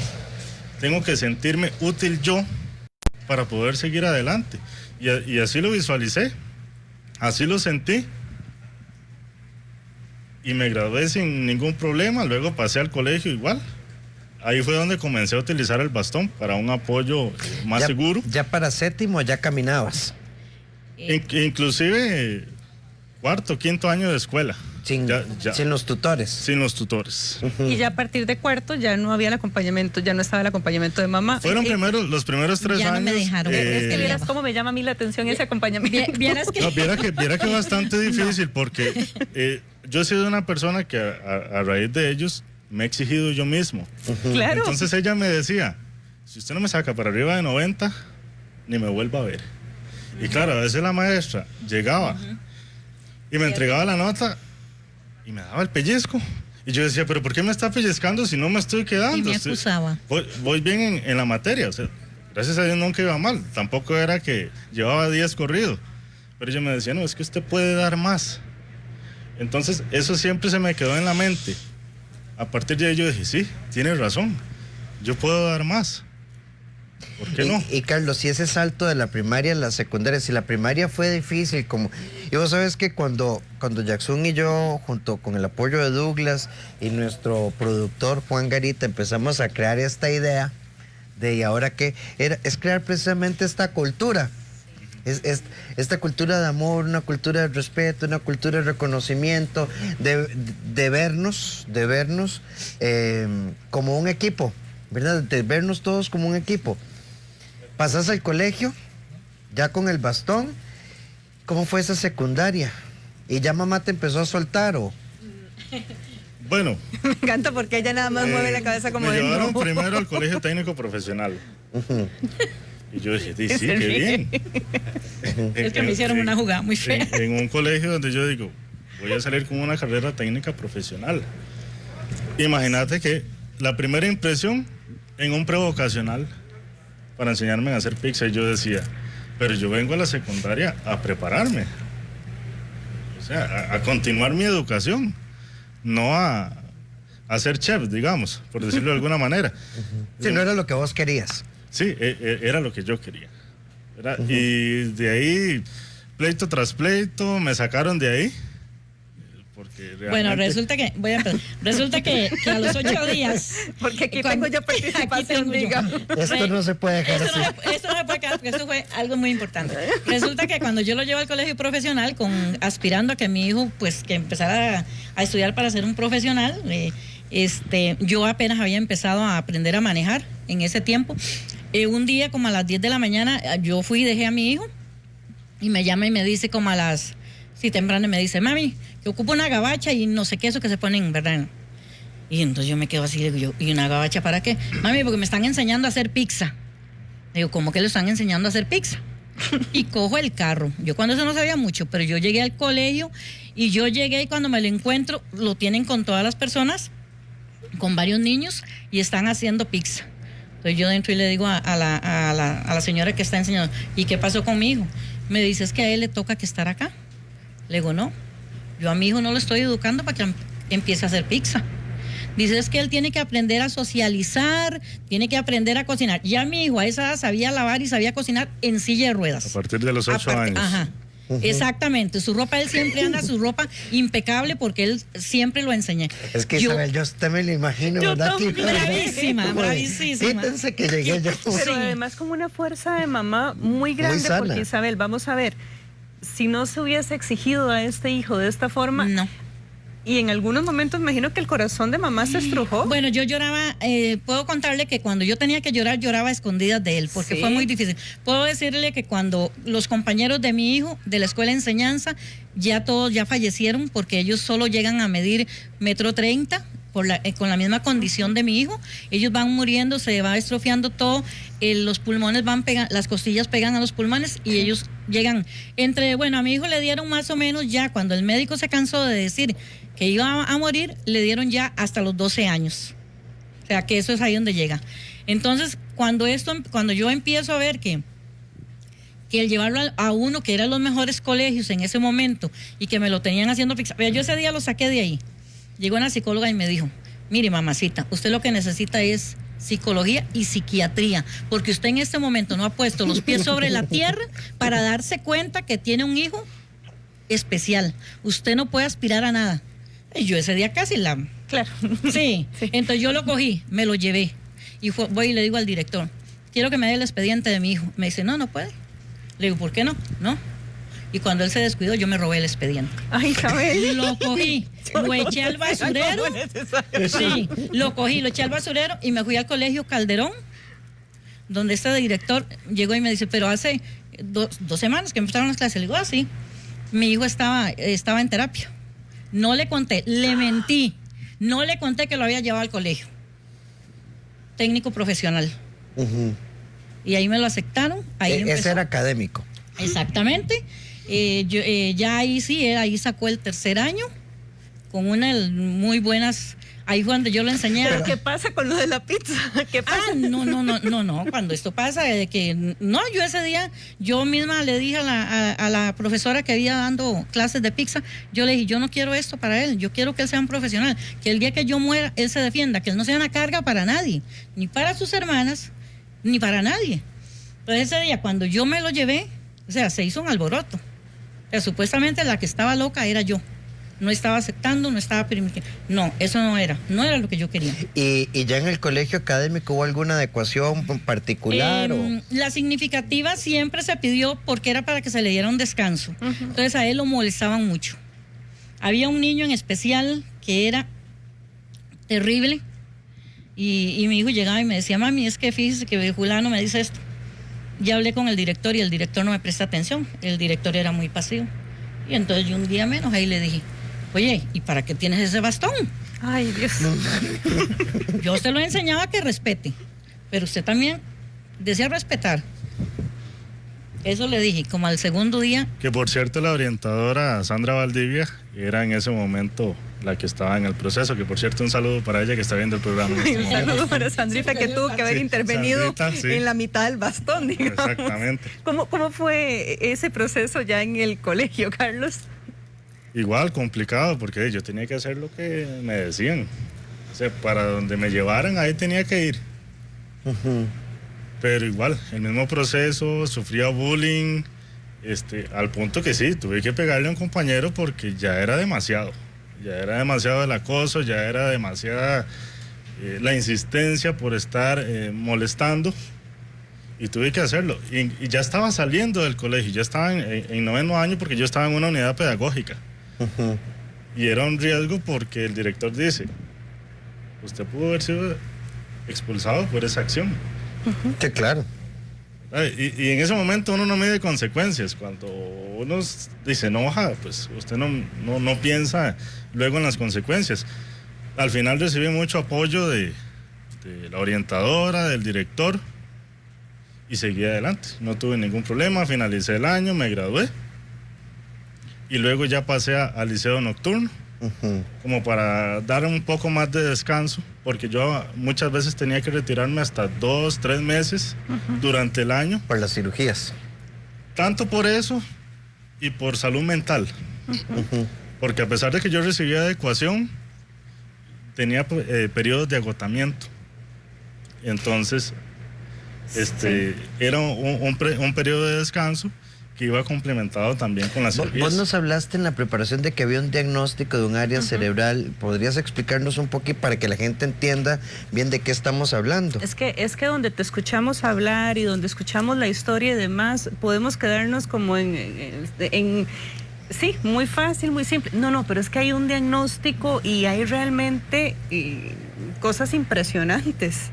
Tengo que sentirme útil yo para poder seguir adelante. Y así lo visualicé. Así lo sentí. Y me gradué sin ningún problema. Luego pasé al colegio igual. Ahí fue donde comencé a utilizar el bastón para un apoyo más seguro. ¿Ya para séptimo ya caminabas? Inclusive 4º, 5º año de escuela. Sin los tutores. Sin los tutores. Y ya a partir de 4º ya no había el acompañamiento, ya no estaba el acompañamiento de mamá. Fueron los primeros 3 ya años. no me dejaron. Es que vieras cómo me llama a mí la atención ese acompañamiento. Vieras que... No, viera que bastante difícil porque yo he sido una persona que a raíz de ellos me he exigido yo mismo. Claro. Entonces ella me decía, si usted no me saca para arriba de 90, ni me vuelva a ver. Y claro, a veces la maestra llegaba y me entregaba la nota y me daba el pellizco. Y yo decía, pero ¿por qué me está pellizcando si no me estoy quedando? Y me acusaba. Voy bien en la materia, o sea, gracias a Dios nunca iba mal. Tampoco era que llevaba 10 corridos. Pero ella me decía, no, es que usted puede dar más. Entonces, eso siempre se me quedó en la mente. A partir de ahí yo dije, sí, tienes razón, yo puedo dar más. ¿Por qué no? Y Carlos, si ese salto de la primaria a la secundaria, si la primaria fue difícil, y vos sabes que cuando Jackson y yo, junto con el apoyo de Douglas y nuestro productor Juan Garita, empezamos a crear esta idea de ¿y ahora qué? Es crear precisamente esta cultura. Esta cultura de amor, una cultura de respeto, una cultura de reconocimiento, de vernos como un equipo, ¿verdad? De vernos todos como un equipo. Pasas al colegio, ya con el bastón. ¿Cómo fue esa secundaria? ¿Y ya mamá te empezó a soltar o...? Bueno. Me encanta porque ella nada más mueve la cabeza como me de llevaron no. primero al colegio técnico profesional. Y yo dije, sí, qué bien. Es que me hicieron una jugada muy fea. En un colegio donde yo digo, voy a salir con una carrera técnica profesional. Imagínate que la primera impresión en un prevocacional para enseñarme a hacer pizza, y yo decía, pero yo vengo a la secundaria a prepararme. O sea, a continuar mi educación, no a ser chef, digamos, por decirlo de alguna manera. Si no era lo que vos querías. Sí, era lo que yo quería. Y de ahí, pleito tras pleito, me sacaron de ahí. Porque realmente... Bueno, resulta que a los 8 días... Porque aquí tengo yo participación, diga. Esto no se puede dejar así. Esto no se puede quedar porque esto fue algo muy importante. Resulta que cuando yo lo llevo al colegio profesional, aspirando a que mi hijo, pues, que empezara a estudiar para ser un profesional, yo apenas había empezado a aprender a manejar en ese tiempo. Un día, como a las 10 de la mañana, yo fui y dejé a mi hijo y me llama y me dice como a las... Sí, temprano, y me dice, mami, que ocupo una gabacha y no sé qué, eso que se ponen, ¿verdad? Y entonces yo me quedo así, digo yo, ¿y una gabacha para qué? Mami, porque me están enseñando a hacer pizza. Digo, ¿cómo que le están enseñando a hacer pizza? Y cojo el carro. Yo cuando eso no sabía mucho, pero yo llegué al colegio y yo llegué y cuando me lo encuentro, lo tienen con todas las personas, con varios niños y están haciendo pizza. Entonces yo dentro y le digo a la señora que está enseñando, ¿y qué pasó con mi hijo? Me dice, es que a él le toca que estar acá. Le digo, no, yo a mi hijo no lo estoy educando para que empiece a hacer pizza. Dice, es que él tiene que aprender a socializar, tiene que aprender a cocinar. Ya mi hijo a esa edad sabía lavar y sabía cocinar en silla de ruedas. A partir de los 8 años. Ajá. Exactamente, su ropa, él siempre anda su ropa impecable porque él siempre lo enseñé. Es que Isabel, yo usted me lo imagino, yo ¿verdad? Bravísima, bravísima. Quítense que llegué yo. Pero además como una fuerza de mamá muy grande, sana. porque Isabel, vamos a ver, si no se hubiese exigido a este hijo de esta forma, no. Y en algunos momentos me imagino que el corazón de mamá se estrujó. Bueno, yo lloraba, puedo contarle que cuando yo tenía que llorar, lloraba a escondidas de él, porque ¿Sí? fue muy difícil. Puedo decirle que cuando los compañeros de mi hijo, de la escuela de enseñanza, ya todos ya fallecieron, porque ellos solo llegan a medir 1,30 m, con la misma condición de mi hijo, ellos van muriendo, se va estrofiando todo, los pulmones van las costillas pegan a los pulmones y ellos llegan a mi hijo le dieron más o menos ya, cuando el médico se cansó de decir que iba a morir, le dieron ya hasta los 12 años. O sea, que eso es ahí donde llega. Entonces, cuando yo empiezo a ver que el llevarlo a uno que era los mejores colegios en ese momento y que me lo tenían haciendo pizza, pero yo ese día lo saqué de ahí. Llegó una psicóloga y me dijo, mire mamacita, usted lo que necesita es psicología y psiquiatría, porque usted en este momento no ha puesto los pies sobre la tierra para darse cuenta que tiene un hijo especial. Usted no puede aspirar a nada. Y yo ese día casi Claro. Sí, entonces yo lo cogí, me lo llevé y voy y le digo al director, quiero que me dé el expediente de mi hijo. Me dice, no puede. Le digo, ¿por qué no? No. Y cuando él se descuidó, yo me robé el expediente. Ay, Isabel. Lo cogí, lo eché al basurero. Sí, lo cogí, lo eché al basurero y me fui al colegio Calderón, donde este director llegó y me dice, pero hace 2 semanas que empezaron las clases. Le digo, sí, mi hijo estaba en terapia. No le conté, le mentí. No le conté que lo había llevado al colegio. Técnico profesional. Y ahí me lo aceptaron. Ese era académico. Exactamente. Ya ahí sí, ahí sacó el 3er año con unas muy buenas. Ahí fue donde yo lo enseñé. ¿Pero qué pasa con lo de la pizza? ¿Qué pasa? No. Cuando esto pasa, yo ese día, yo misma le dije a la profesora que había dando clases de pizza, yo le dije, yo no quiero esto para él, yo quiero que él sea un profesional, que el día que yo muera, él se defienda, que él no sea una carga para nadie, ni para sus hermanas, ni para nadie. Entonces ese día, cuando yo me lo llevé, o sea, se hizo un alboroto. O sea, supuestamente la que estaba loca era yo. No estaba aceptando, no estaba permitiendo. No, eso no era lo que yo quería. ¿Y ya en el colegio académico hubo alguna adecuación particular? La significativa siempre se pidió porque era para que se le diera un descanso. Entonces a él lo molestaban mucho. Había un niño en especial que era terrible y mi hijo llegaba y me decía, mami, es que fíjese que fulano me dice esto. Ya hablé con el director y el director no me presta atención. El director era muy pasivo. Y entonces yo un día me enojé y le dije, oye, ¿y para qué tienes ese bastón? Ay, Dios. Yo se lo enseñaba que respete, pero usted también desea respetar. Eso le dije, como al segundo día. Que por cierto, la orientadora Sandra Valdivia era en ese momento la que estaba en el proceso, que por cierto un saludo para ella que está viendo el programa. En este Un saludo para Sandrita, que tuvo que haber intervenido Sandrita, en la mitad del bastón, digamos. Exactamente. ¿Cómo fue ese proceso ya en el colegio, Carlos? Igual, complicado, porque yo tenía que hacer lo que me decían. O sea, para donde me llevaran, ahí tenía que ir. Pero igual, el mismo proceso, sufría bullying, al punto que sí, tuve que pegarle a un compañero porque ya era demasiado. Ya era demasiado el acoso, ya era demasiada la insistencia por estar molestando, y tuve que hacerlo. Y ya estaba saliendo del colegio, ya estaba en 9º año, porque yo estaba en una unidad pedagógica. Y era un riesgo porque el director dice, usted pudo haber sido expulsado por esa acción. Sí, claro. Y en ese momento uno no mide consecuencias. Cuando uno se enoja, pues usted no piensa luego en las consecuencias. Al final recibí mucho apoyo de la orientadora, del director, y seguí adelante. No tuve ningún problema, finalicé el año, me gradué. Y luego ya pasé al liceo nocturno, como para dar un poco más de descanso, porque yo muchas veces tenía que retirarme hasta 2, 3 meses durante el año. Por las cirugías. Tanto por eso y por salud mental. Porque a pesar de que yo recibía adecuación, tenía periodos de agotamiento. Entonces, era un periodo de descanso que iba complementado también con las cirugías. Vos nos hablaste en la preparación de que había un diagnóstico de un área cerebral. ¿Podrías explicarnos un poquito para que la gente entienda bien de qué estamos hablando? Es que donde te escuchamos hablar y donde escuchamos la historia y demás, podemos quedarnos como sí, muy fácil, muy simple. No, pero es que hay un diagnóstico y hay realmente cosas impresionantes.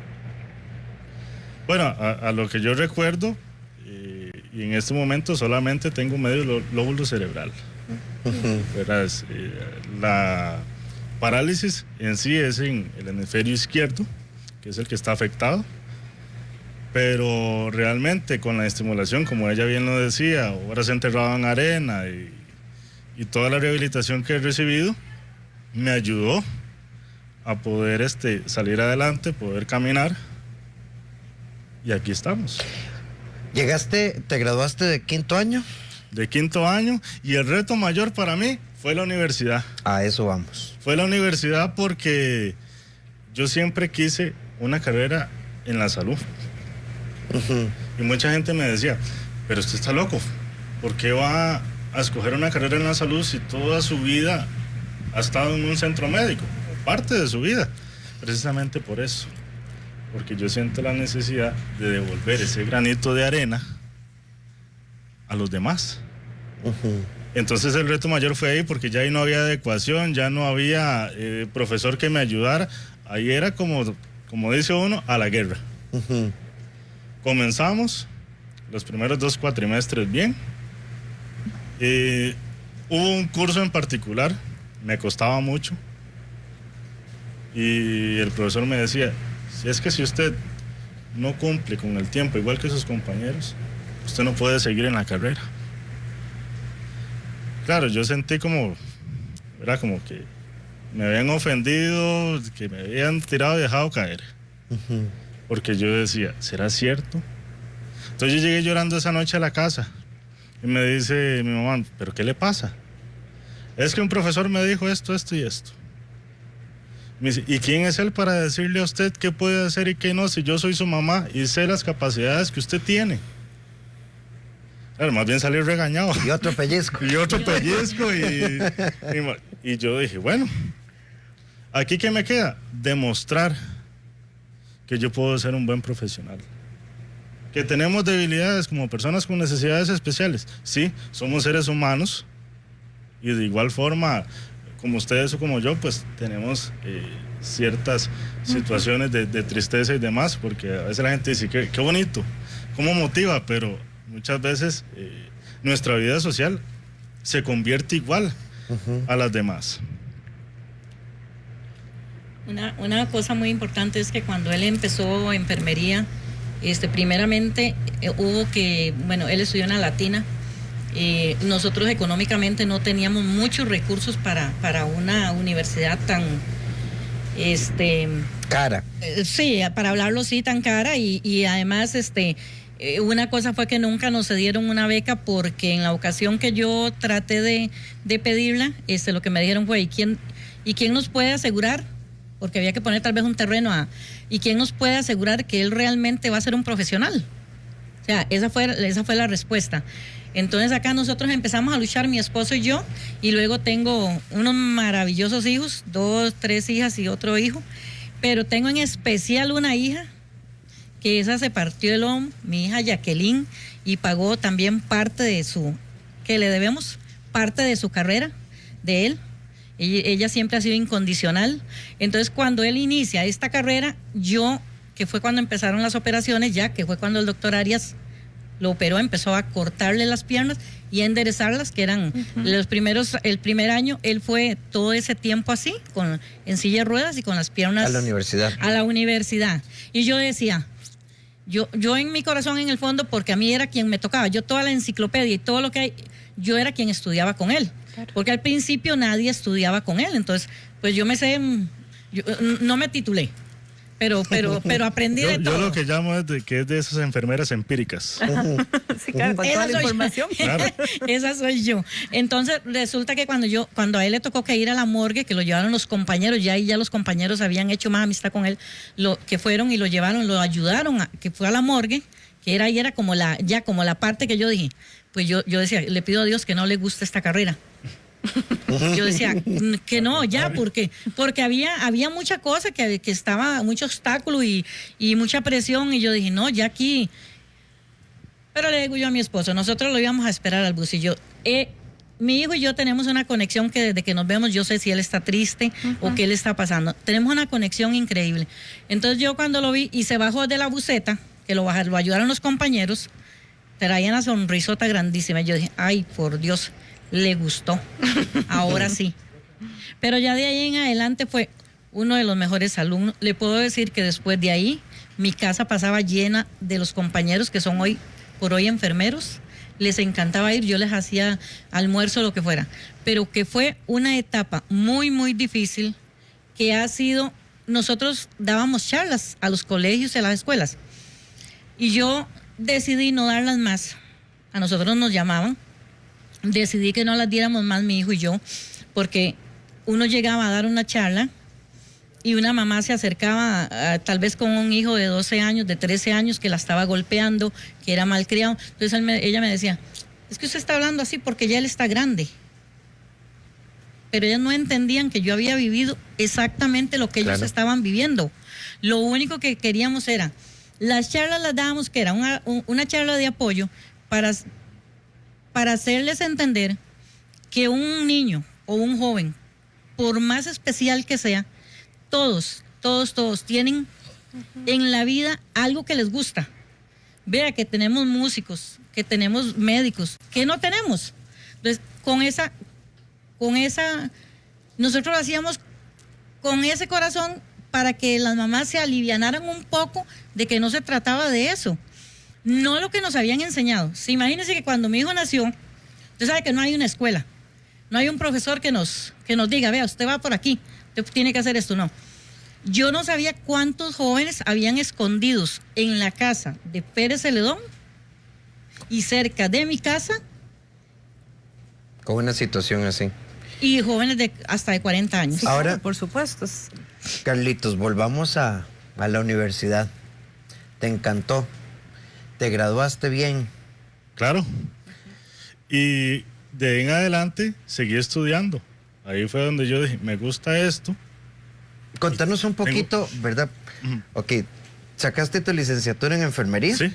Bueno, a lo que yo recuerdo, y en este momento solamente tengo medio lóbulo cerebral. La parálisis en sí es en el hemisferio izquierdo, que es el que está afectado, pero realmente con la estimulación, como ella bien lo decía, horas enterrado en arena y toda la rehabilitación que he recibido, me ayudó a poder salir adelante, poder caminar, y aquí estamos. ¿Te graduaste de 5º año? De 5º año, y el reto mayor para mí fue la universidad. A eso vamos. Fue la universidad porque yo siempre quise una carrera en la salud. Y mucha gente me decía, pero usted está loco, ¿por qué va a escoger una carrera en la salud si toda su vida ha estado en un centro médico? Parte de su vida. Precisamente por eso. Porque yo siento la necesidad de devolver ese granito de arena a los demás. Entonces el reto mayor fue ahí, porque ya ahí no había adecuación, ya no había profesor que me ayudara. Ahí era como dice uno, a la guerra. Comenzamos los primeros 2 cuatrimestres bien. Hubo un curso en particular, me costaba mucho, y el profesor me decía, es que si usted no cumple con el tiempo igual que sus compañeros, usted no puede seguir en la carrera. Claro, yo sentí era como que me habían ofendido, que me habían tirado y dejado caer. Porque yo decía, ¿será cierto? Entonces yo llegué llorando esa noche a la casa y me dice mi mamá, ¿pero qué le pasa? Es que un profesor me dijo esto y esto. Me dice, ¿y quién es él para decirle a usted qué puede hacer y qué no, si yo soy su mamá y sé las capacidades que usted tiene? Claro, más bien salí regañado. Y otro pellizco. Y yo dije, bueno, ¿aquí qué me queda? Demostrar que yo puedo ser un buen profesional. Que tenemos debilidades como personas con necesidades especiales. Sí, somos seres humanos, y de igual forma, como ustedes o como yo, pues tenemos ciertas situaciones de tristeza y demás, porque a veces la gente dice, qué bonito, cómo motiva, pero muchas veces nuestra vida social se convierte igual a las demás. Una cosa muy importante es que cuando él empezó enfermería, primeramente hubo que, bueno, él estudió en la Latina. Nosotros económicamente no teníamos muchos recursos para una universidad tan cara. Sí, para hablarlo sí, tan cara, y además una cosa fue que nunca nos cedieron una beca, porque en la ocasión que yo traté de pedirla, lo que me dijeron fue, ¿y quién nos puede asegurar? Porque había que poner tal vez un terreno ¿y quién nos puede asegurar que él realmente va a ser un profesional? O sea, esa fue la respuesta. Entonces acá nosotros empezamos a luchar, mi esposo y yo, y luego tengo unos maravillosos hijos, 2, 3 hijas y otro hijo, pero tengo en especial una hija, que esa se partió el lomo, mi hija Jacqueline, y pagó también que le debemos, parte de su carrera, de él. Ella siempre ha sido incondicional. Entonces cuando él inicia esta carrera, que fue cuando empezaron las operaciones, que fue cuando el doctor Arias lo operó, empezó a cortarle las piernas y a enderezarlas, que eran el primer año, él fue todo ese tiempo así, en silla de ruedas y con las piernas. A la universidad. A la universidad. Y yo decía, yo en mi corazón, en el fondo, porque a mí era quien me tocaba, yo toda la enciclopedia y todo lo que hay, yo era quien estudiaba con él. Claro. Porque al principio nadie estudiaba con él, entonces, pues yo no me titulé. Pero aprendí de todo. Yo lo que llamo es que es de esas enfermeras empíricas. Sí, claro, con toda la información. Claro. Esa soy yo. Entonces resulta que cuando a él le tocó que ir a la morgue, que lo llevaron los compañeros, ya los compañeros habían hecho más amistad con él, que fueron y lo llevaron, lo ayudaron que fue a la morgue, que era como la parte que yo dije, pues yo decía, le pido a Dios que no le guste esta carrera. Yo decía que no, porque había mucha cosa, que estaba mucho obstáculo y mucha presión, y yo dije, no, ya aquí. Pero le digo yo a mi esposo, nosotros lo íbamos a esperar al bus, y mi hijo y yo tenemos una conexión que desde que nos vemos yo sé si él está triste o qué le está pasando. Tenemos una conexión increíble. Entonces yo cuando lo vi y se bajó de la buseta, que lo ayudaron los compañeros, traía una sonrisota grandísima, yo dije, ay, por Dios, le gustó, ahora sí. Pero ya de ahí en adelante fue uno de los mejores alumnos. Le puedo decir que después de ahí mi casa pasaba llena de los compañeros que son hoy por hoy enfermeros. Les encantaba ir, yo les hacía almuerzo, lo que fuera. Pero que fue una etapa muy, muy difícil, que ha sido, nosotros dábamos charlas a los colegios y a las escuelas. Y yo decidí no darlas más. A nosotros nos llamaban. Decidí que no las diéramos más mi hijo y yo, porque uno llegaba a dar una charla y una mamá se acercaba tal vez con un hijo de 12 años, de 13 años, que la estaba golpeando, que era malcriado. Entonces ella me decía, es que usted está hablando así porque ya él está grande. Pero ellas no entendían que yo había vivido exactamente lo que ellos estaban viviendo. Lo único que queríamos era, las charlas las dábamos, que era una charla de apoyo para hacerles entender que un niño o un joven, por más especial que sea, todos tienen en la vida algo que les gusta. Vea que tenemos músicos, que tenemos médicos, que no tenemos. Entonces, con esa, nosotros lo hacíamos con ese corazón para que las mamás se alivianaran un poco de que no se trataba de eso. No lo que nos habían enseñado. Sí, imagínense que cuando mi hijo nació, usted sabe que no hay una escuela, no hay un profesor que nos diga, vea, usted va por aquí, usted tiene que hacer esto, no. Yo no sabía cuántos jóvenes habían escondidos en la casa de Pérez Celedón y cerca de mi casa. Con una situación así. Y jóvenes hasta de 40 años. Sí, ahora, claro, por supuesto. Carlitos, volvamos a la universidad. ¿Te encantó? ¿Te graduaste bien? Claro. Y de ahí en adelante seguí estudiando. Ahí fue donde yo dije, me gusta esto. Contanos un poquito, ¿verdad? Ok, ¿sacaste tu licenciatura en enfermería? Sí.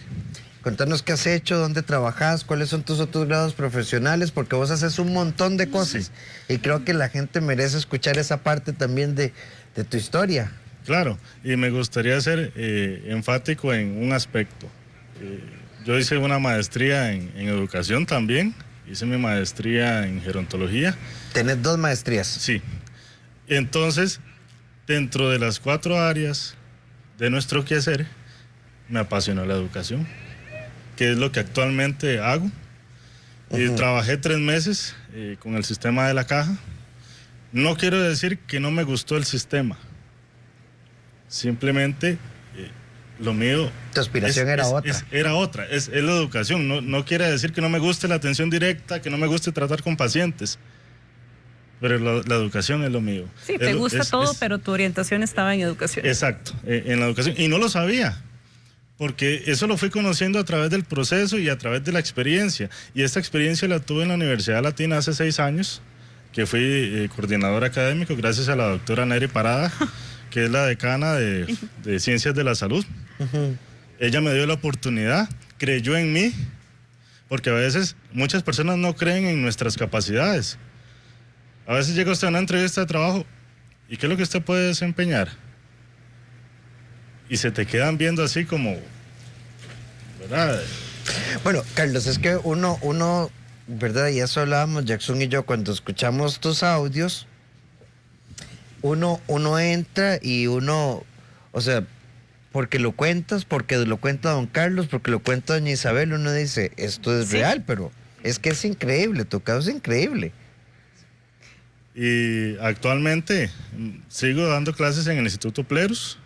Contanos qué has hecho, dónde trabajas, cuáles son tus otros grados profesionales, porque vos haces un montón de cosas. Y creo que la gente merece escuchar esa parte también de tu historia. Claro, y me gustaría ser enfático en un aspecto. Yo hice una maestría en educación también, hice mi maestría en gerontología. ¿Tenés 2 maestrías? Sí. Entonces, dentro de las 4 áreas de nuestro quehacer, me apasionó la educación, que es lo que actualmente hago. Trabajé 3 meses con el sistema de la caja. No quiero decir que no me gustó el sistema, simplemente lo mío... Tu aspiración era otra. Era otra, es la educación. No quiere decir que no me guste la atención directa, que no me guste tratar con pacientes, pero la educación es lo mío. Sí, te gusta todo, pero tu orientación estaba en educación. Exacto, en la educación. Y no lo sabía, porque eso lo fui conociendo a través del proceso y a través de la experiencia. Y esta experiencia la tuve en la Universidad Latina hace 6 años, que fui coordinador académico gracias a la doctora Neri Parada, que es la decana de Ciencias de la Salud. Ella me dio la oportunidad, creyó en mí, porque a veces muchas personas no creen en nuestras capacidades. A veces llega usted a una entrevista de trabajo, ¿y qué es lo que usted puede desempeñar? Y se te quedan viendo así como, ¿verdad? Bueno, Carlos, es que uno, ¿verdad? Y eso hablábamos Jackson y yo cuando escuchamos tus audios. Uno entra y uno, o sea, porque lo cuentas, porque lo cuenta don Carlos, porque lo cuenta doña Isabel, uno dice, esto es real, pero es que es increíble, tu caso es increíble. Y actualmente sigo dando clases en el Instituto Plerus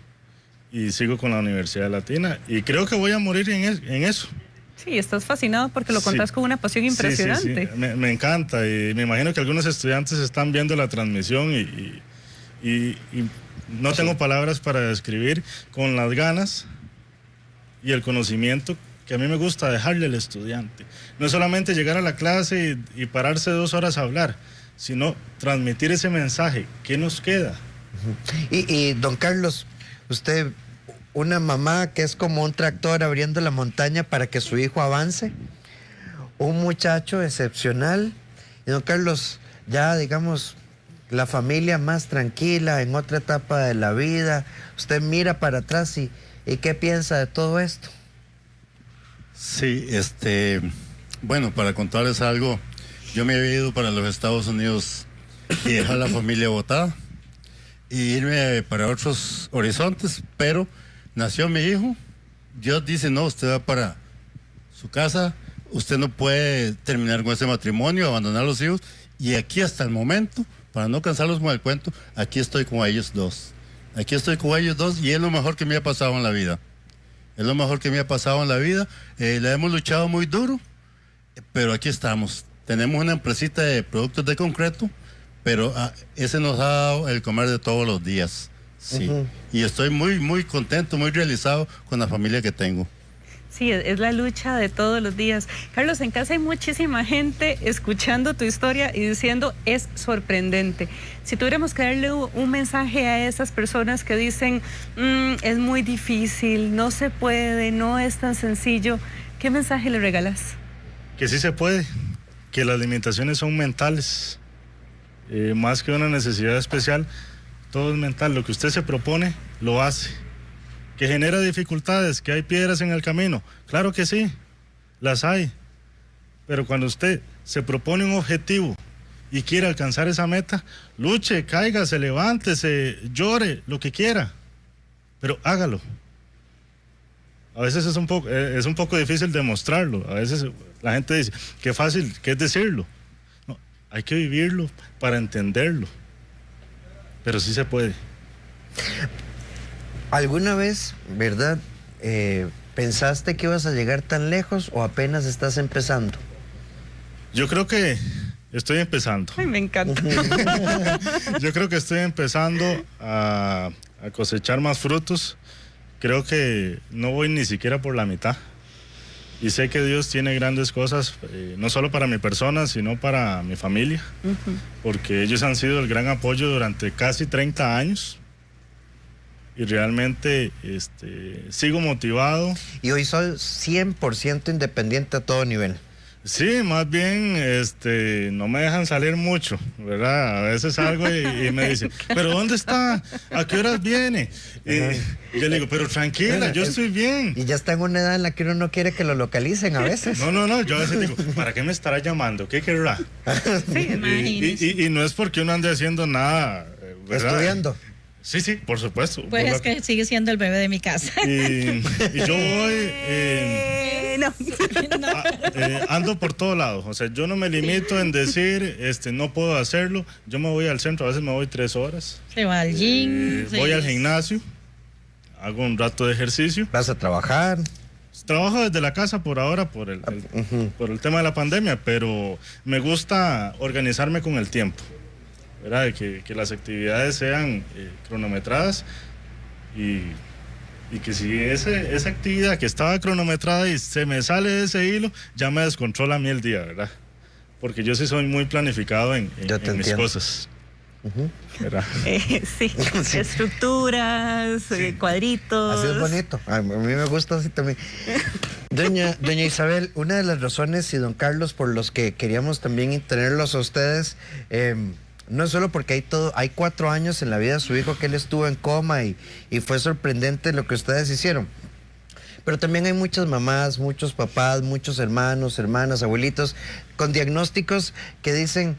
y sigo con la Universidad Latina y creo que voy a morir en eso. Sí, estás fascinado porque lo contás con una pasión impresionante. Sí. Me encanta y me imagino que algunos estudiantes están viendo la transmisión y no tengo palabras para describir con las ganas y el conocimiento que a mí me gusta dejarle al estudiante. No es solamente llegar a la clase y pararse 2 horas a hablar, sino transmitir ese mensaje. ¿Qué nos queda? Y don Carlos, usted, una mamá que es como un tractor abriendo la montaña para que su hijo avance, un muchacho excepcional, y don Carlos, ya digamos, la familia más tranquila, en otra etapa de la vida, usted mira para atrás y ¿qué piensa de todo esto? Sí, bueno, para contarles algo, yo me había ido para los Estados Unidos y dejar la familia botada y irme para otros horizontes, pero nació mi hijo. Dios dice, no, usted va para su casa, usted no puede terminar con ese matrimonio, abandonar a los hijos, y aquí hasta el momento, para no cansarlos con el cuento, aquí estoy con ellos dos. Aquí estoy con ellos dos y es lo mejor que me ha pasado en la vida. Es lo mejor que me ha pasado en la vida. La hemos luchado muy duro, pero aquí estamos. Tenemos una empresita de productos de concreto, pero ese nos ha dado el comer de todos los días. Sí. Y estoy muy, muy contento, muy realizado con la familia que tengo. Sí, es la lucha de todos los días. Carlos, en casa hay muchísima gente escuchando tu historia y diciendo, es sorprendente. Si tuviéramos que darle un mensaje a esas personas que dicen, es muy difícil, no se puede, no es tan sencillo, ¿qué mensaje le regalas? Que sí se puede, que las limitaciones son mentales, más que una necesidad especial, todo es mental. Lo que usted se propone, lo hace. Que genera dificultades, que hay piedras en el camino, claro que sí, las hay, pero cuando usted se propone un objetivo y quiere alcanzar esa meta, luche, cáigase, levántese, llore, lo que quiera, pero hágalo. A veces es un poco difícil demostrarlo, a veces la gente dice, qué fácil que es decirlo. No, hay que vivirlo para entenderlo, pero sí se puede. ¿Alguna vez, verdad, pensaste que ibas a llegar tan lejos o apenas estás empezando? Yo creo que estoy empezando. Ay, me encanta. Yo creo que estoy empezando a cosechar más frutos. Creo que no voy ni siquiera por la mitad. Y sé que Dios tiene grandes cosas, no solo para mi persona, sino para mi familia. Porque ellos han sido el gran apoyo durante casi 30 años. Y realmente sigo motivado. Y hoy soy 100% independiente a todo nivel. Sí, más bien no me dejan salir mucho, ¿verdad? A veces salgo y me dicen, ¿pero dónde está? ¿A qué horas viene? Y yo le digo, pero tranquila, yo estoy bien. Y ya está en una edad en la que uno no quiere que lo localicen a veces. No, yo a veces digo, ¿para qué me estará llamando? ¿Qué querrá? Sí, y no es porque uno ande haciendo nada, ¿verdad? Estudiando. Sí, por supuesto. Pues es que sigue siendo el bebé de mi casa. Y yo voy... No. ando por todo lado, o sea, yo no me limito en decir, no puedo hacerlo, yo me voy al centro, a veces me voy 3 horas. Se va al gym. Voy al gimnasio, hago un rato de ejercicio. ¿Vas a trabajar? Trabajo desde la casa por ahora, por el tema de la pandemia, pero me gusta organizarme con el tiempo, ¿verdad? Que las actividades sean cronometradas y que si esa actividad que estaba cronometrada y se me sale de ese hilo, ya me descontrola a mí el día, ¿verdad? Porque yo sí soy muy planificado en mis cosas. ¿Verdad? Sí, estructuras, cuadritos. Así es bonito. A mí me gusta así también. Doña Isabel, una de las razones, y don Carlos, por los que queríamos también tenerlos a ustedes, no es solo porque hay 4 años en la vida de su hijo que él estuvo en coma y fue sorprendente lo que ustedes hicieron. Pero también hay muchas mamás, muchos papás, muchos hermanos, hermanas, abuelitos, con diagnósticos que dicen,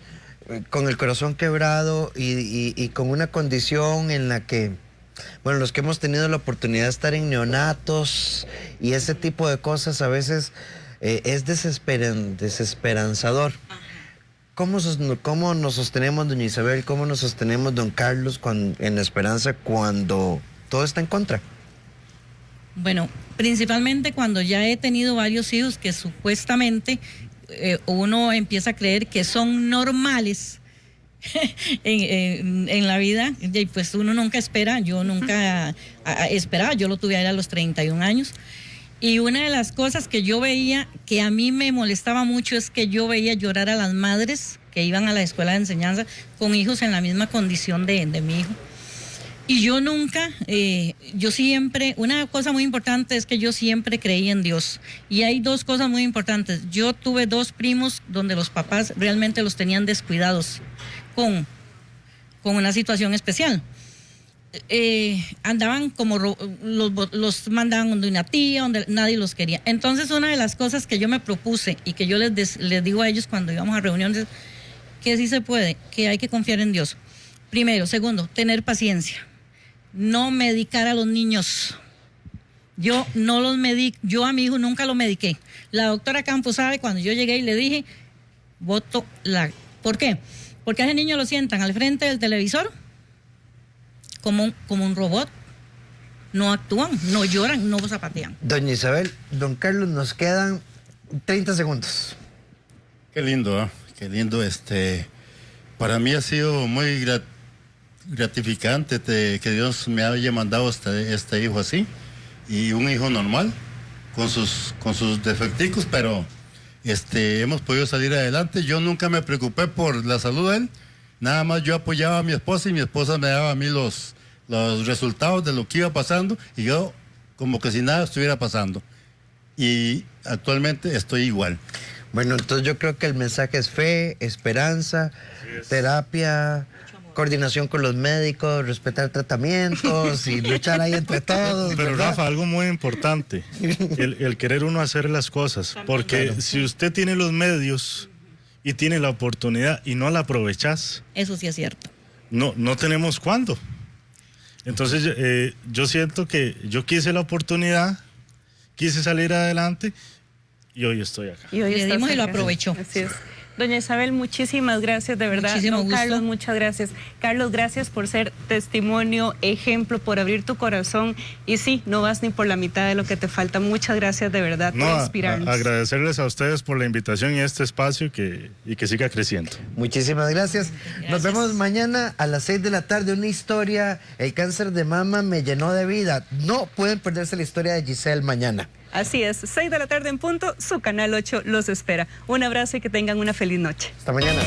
con el corazón quebrado y con una condición en la que, bueno, los que hemos tenido la oportunidad de estar en neonatos y ese tipo de cosas a veces es desesperanzador. ¿Cómo nos sostenemos, doña Isabel? ¿Cómo nos sostenemos, don Carlos, en la esperanza cuando todo está en contra? Bueno, principalmente cuando ya he tenido varios hijos que supuestamente uno empieza a creer que son normales en la vida, y pues uno nunca espera. Yo nunca esperaba, yo lo tuve a él a los 31 años. Y una de las cosas que yo veía, que a mí me molestaba mucho, es que yo veía llorar a las madres que iban a la escuela de enseñanza con hijos en la misma condición de mi hijo. Y yo nunca, yo siempre, una cosa muy importante es que yo siempre creí en Dios. Y hay 2 cosas muy importantes. Yo tuve 2 primos donde los papás realmente los tenían descuidados con una situación especial. Andaban como los mandaban donde una tía, donde nadie los quería. Entonces una de las cosas que yo me propuse y que yo les digo a ellos cuando íbamos a reuniones, que sí se puede, que hay que confiar en Dios. Primero. Segundo, tener paciencia. No medicar a los niños. Yo no los medico, yo a mi hijo nunca lo mediqué. La doctora Campos sabe, cuando yo llegué y le dije, ¿por qué? Porque a ese niño lo sientan al frente del televisor como un robot. No actúan, no lloran, no zapatean. Doña Isabel, don Carlos, nos quedan 30 segundos. Qué lindo, ¿eh? Qué lindo. Para mí ha sido muy gratificante que Dios me haya mandado este hijo así, y un hijo normal, con sus defecticos, pero hemos podido salir adelante. Yo nunca me preocupé por la salud de él, nada más yo apoyaba a mi esposa y mi esposa me daba a mí los resultados de lo que iba pasando, y yo como que si nada estuviera pasando, y actualmente estoy igual. Bueno, entonces yo creo que el mensaje es fe, esperanza, terapia, coordinación con los médicos, respetar tratamientos y luchar ahí entre todos. Pero ¿verdad? Rafa, algo muy importante, el querer uno hacer las cosas, porque claro, si usted tiene los medios y tiene la oportunidad y no la aprovechás, eso sí es cierto. No tenemos cuándo. Entonces yo siento que yo quise la oportunidad, quise salir adelante y hoy estoy acá. Y hoy le dimos y lo aprovechó. Así es. Doña Isabel, muchísimas gracias, de verdad. Muchísimo gusto. Carlos, muchas gracias. Carlos, gracias por ser testimonio, ejemplo, por abrir tu corazón. Y sí, no vas ni por la mitad de lo que te falta. Muchas gracias, de verdad, por inspirarnos. Agradecerles a ustedes por la invitación y este espacio y que siga creciendo. Muchísimas gracias. Nos vemos mañana a las 6 de la tarde. Una historia, el cáncer de mama me llenó de vida. No pueden perderse la historia de Giselle mañana. Así es, 6 de la tarde en punto, su Canal 8 los espera. Un abrazo y que tengan una feliz noche. Hasta mañana.